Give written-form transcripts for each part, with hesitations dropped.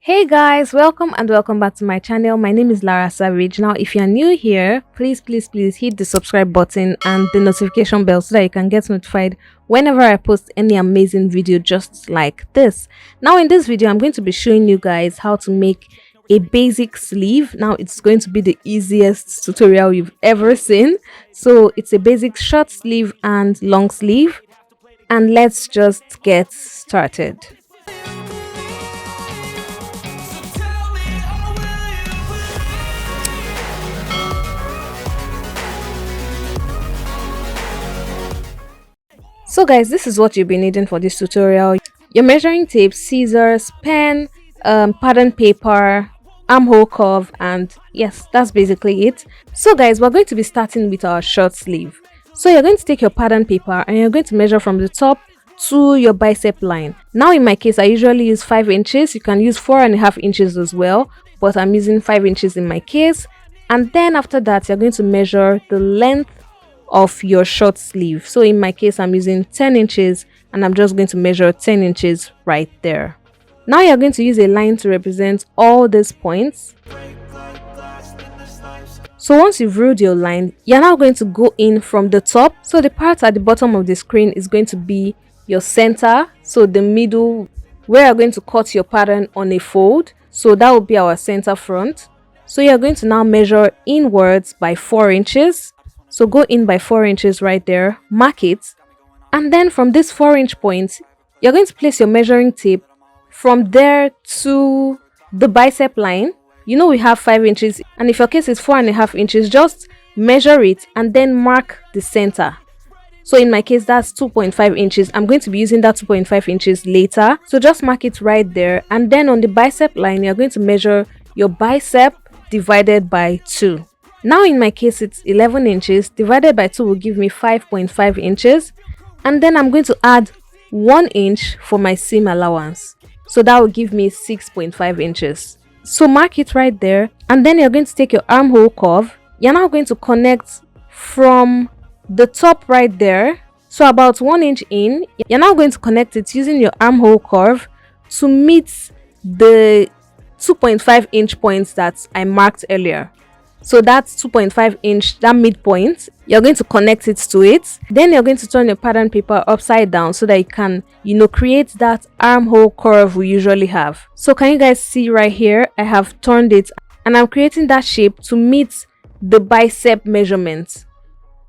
Hey guys, welcome and welcome back to my channel. My name is Lara Savage. Now if you are new here, please hit the subscribe button and the notification bell so that you can get notified whenever I post any amazing video just like this. Now in this video I'm going to be showing you guys how to make a basic sleeve. Now it's going to be the easiest tutorial you've ever seen. So it's a basic short sleeve and long sleeve, and let's just get started. So guys, this is what you'll be needing for this tutorial: your measuring tape, scissors, pen, pattern paper, armhole curve, and yes, that's basically it. So guys, we're going to be starting with our short sleeve. So you're going to take your pattern paper and you're going to measure from the top to your bicep line. Now in my case, I usually use 5 inches. You can use 4.5 inches as well, but I'm using 5 inches in my case. And then after that, you're going to measure the length of your short sleeve. So in my case I'm using 10 inches and I'm just going to measure 10 inches right there. Now you're going to use a line to represent all these points. So once you've ruled your line, you're now going to go in from the top. So the part at the bottom of the screen is going to be your center, so the middle where you're going to cut your pattern on a fold. So that will be our center front. So you're going to now measure inwards by 4 inches. So go in by 4 inches right there, mark it, and then from this 4-inch point, you're going to place your measuring tape from there to the bicep line. You know we have 5 inches, and if your case is 4.5 inches, just measure it and then mark the center. So in my case, that's 2.5 inches. I'm going to be using that 2.5 inches later. So just mark it right there, and then on the bicep line, you're going to measure your bicep divided by 2. Now in my case it's 11 inches, divided by 2 will give me 5.5 inches, and then I'm going to add 1 inch for my seam allowance, so that will give me 6.5 inches. So mark it right there, and then you're going to take your armhole curve. You're now going to connect from the top right there, so about 1 inch in. You're now going to connect it using your armhole curve to meet the 2.5 inch points that I marked earlier. So that's 2.5 inch, that midpoint, you're going to connect it to it. Then you're going to turn your pattern paper upside down so that you can, create that armhole curve we usually have. So can you guys see right here? I have turned it and I'm creating that shape to meet the bicep measurement.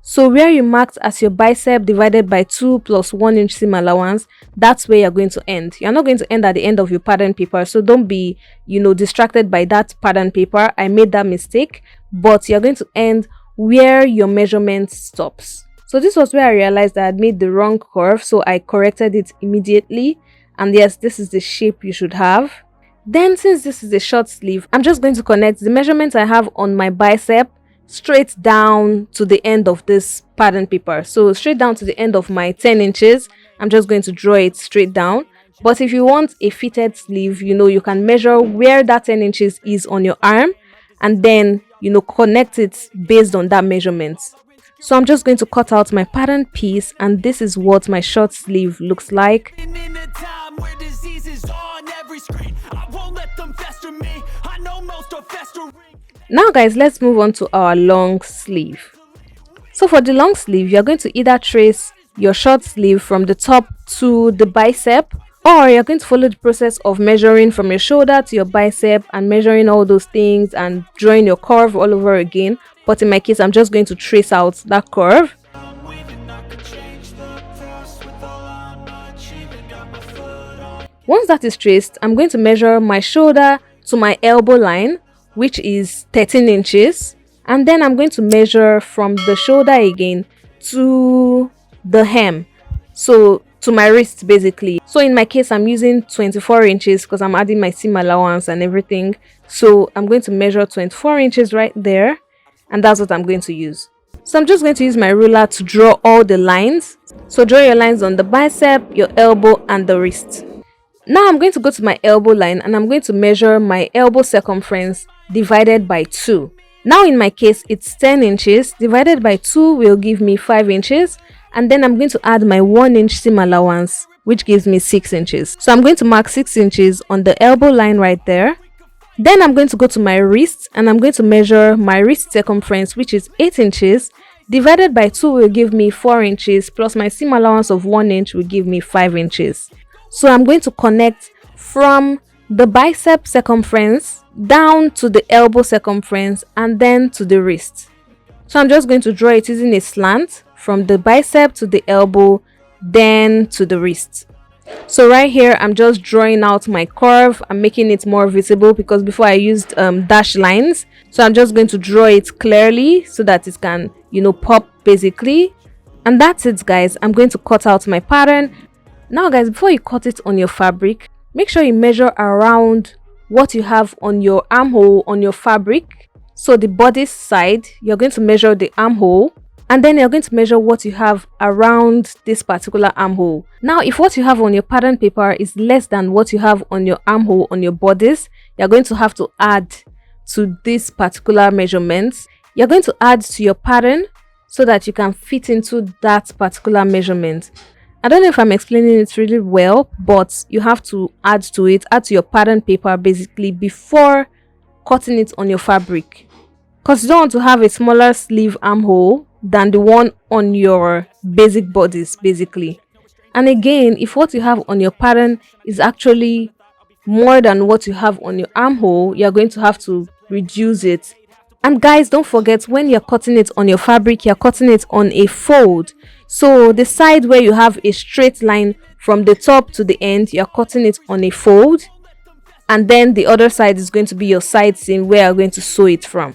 So where you marked as your bicep divided by 2 plus 1 inch seam allowance, that's where you're going to end. You're not going to end at the end of your pattern paper, so don't be, distracted by that pattern paper. I made that mistake, but you're going to end where your measurement stops. So this was where I realized that I had made the wrong curve, so I corrected it immediately. And yes, this is the shape you should have. Then since this is a short sleeve, I'm just going to connect the measurement I have on my bicep straight down to the end of this pattern paper. So straight down to the end of my 10 inches, I'm just going to draw it straight down. But if you want a fitted sleeve, you can measure where that 10 inches is on your arm and then, connect it based on that measurement. So I'm just going to cut out my pattern piece, and this is what my short sleeve looks like. Now guys, let's move on to our long sleeve. So for the long sleeve, you're going to either trace your short sleeve from the top to the bicep, or you're going to follow the process of measuring from your shoulder to your bicep and measuring all those things and drawing your curve all over again. But in my case, I'm just going to trace out that curve. Once that is traced, I'm going to measure my shoulder to my elbow line, which is 13 inches, and then I'm going to measure from the shoulder again to the hem, so to my wrist basically. So in my case I'm using 24 inches because I'm adding my seam allowance and everything. So I'm going to measure 24 inches right there, and that's what I'm going to use. So I'm just going to use my ruler to draw all the lines. So draw your lines on the bicep, your elbow, and the wrist. Now I'm going to go to my elbow line and I'm going to measure my elbow circumference divided by 2. Now in my case it's 10 inches, divided by 2 will give me 5 inches, and then I'm going to add my 1 inch seam allowance which gives me 6 inches. So I'm going to mark 6 inches on the elbow line right there. Then I'm going to go to my wrist and I'm going to measure my wrist circumference, which is 8 inches. Divided by 2 will give me 4 inches, plus my seam allowance of 1 inch will give me 5 inches. So I'm going to connect from the bicep circumference down to the elbow circumference and then to the wrist. So I'm just going to draw it using a slant from the bicep to the elbow, then to the wrist. So right here I'm just drawing out my curve. I'm making it more visible because before I used dash lines. So I'm just going to draw it clearly so that it can, pop basically. And that's it, guys. I'm going to cut out my pattern. Now guys, before you cut it on your fabric, make sure you measure around what you have on your armhole on your fabric. So the bodice side, you're going to measure the armhole, and then you're going to measure what you have around this particular armhole. Now if what you have on your pattern paper is less than what you have on your armhole on your bodice, you're going to have to add to this particular measurements. You're going to add to your pattern so that you can fit into that particular measurement. I don't know if I'm explaining it really well, but you have to add to your pattern paper basically before cutting it on your fabric, because you don't want to have a smaller sleeve armhole than the one on your basic bodice basically. And again, if what you have on your pattern is actually more than what you have on your armhole, you're going to have to reduce it. And guys, don't forget, when you're cutting it on your fabric, you're cutting it on a fold. So the side where you have a straight line from the top to the end, you're cutting it on a fold. And then the other side is going to be your side seam where you're going to sew it from.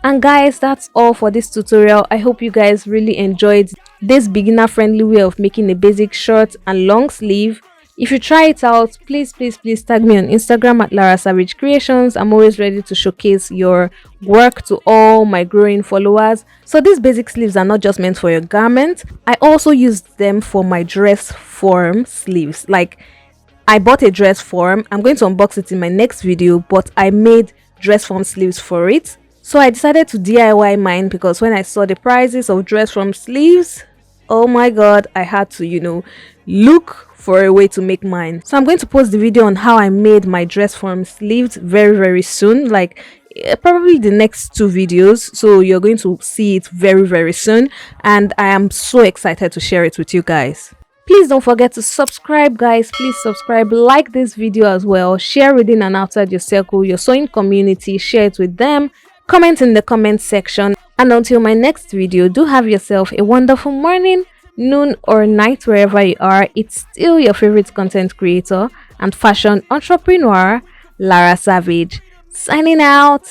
And guys, that's all for this tutorial. I hope you guys really enjoyed this beginner friendly way of making a basic short and long sleeve. If you try it out, please tag me on Instagram at Lara Savage Creations. I'm always ready to showcase your work to all my growing followers. So these basic sleeves are not just meant for your garment. I also used them for my dress form sleeves. Like, I bought a dress form. I'm going to unbox it in my next video, but I made dress form sleeves for it. So I decided to DIY mine because when I saw the prices of dress form sleeves, oh my god, I had to, look for a way to make mine. So I'm going to post the video on how I made my dress form sleeves very soon, like probably the next 2 videos. So you're going to see it very soon, and I am so excited to share it with you guys. Please don't forget to subscribe, guys. Please subscribe, like this video as well, share within and outside your circle, your sewing community, share it with them, comment in the comment section. And until my next video, do have yourself a wonderful morning, noon or night wherever you are. It's still your favorite content creator and fashion entrepreneur, Lara Savage, signing out.